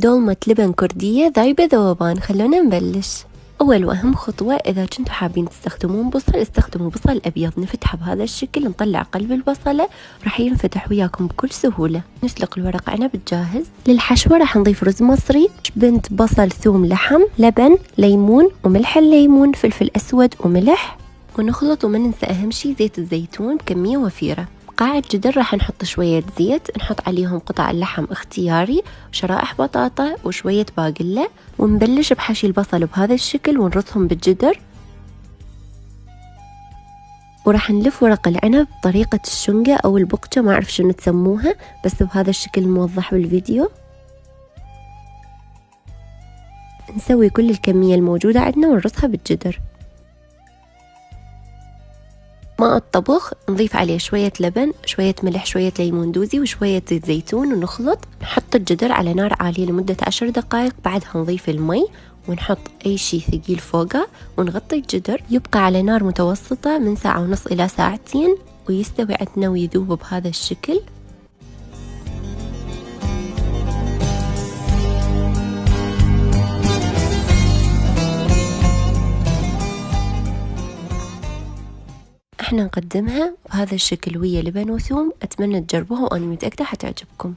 دولمة لبن كردية ذايبة ذوبان. خلونا نبلش. أول وأهم خطوة، إذا كنتوا حابين تستخدمون بصل استخدموا بصل أبيض. نفتحه بهذا الشكل، نطلع قلب البصلة راح ينفتح وياكم بكل سهولة. نسلق الورق عنب الجاهز. للحشوة راح نضيف رز مصري، بنت بصل ثوم لحم لبن ليمون وملح الليمون فلفل أسود وملح، ونخلط. وما ننسى أهم شي زيت الزيتون بكمية وفيرة. قاع الجدر راح نحط شوية زيت، نحط عليهم قطع اللحم اختياري وشرائح بطاطا وشوية باقلة، ونبلش بحشي البصل بهذا الشكل ونرصهم بالجدر. وراح نلف ورق العنب بطريقة الشنقة أو البقجة، ما أعرف شنو تسموها، بس بهذا الشكل الموضح بالفيديو. نسوي كل الكمية الموجودة عندنا ونرصها بالجدر. ماء الطبخ نضيف عليه شوية لبن، شوية ملح، شوية ليمون دوزي وشوية زيت زيتون، ونخلط. نحط الجدر على نار عالية لمدة 10 دقائق، بعدها نضيف المي ونحط أي شي ثقيل فوقه ونغطي الجدر. يبقى على نار متوسطة من 1.5 إلى 2 ساعات ويستوي عندنا ويذوب بهذا الشكل. احنا نقدمها بهذا الشكل ويا لبن وثوم. اتمنى تجربوها وانا متأكدة حتعجبكم.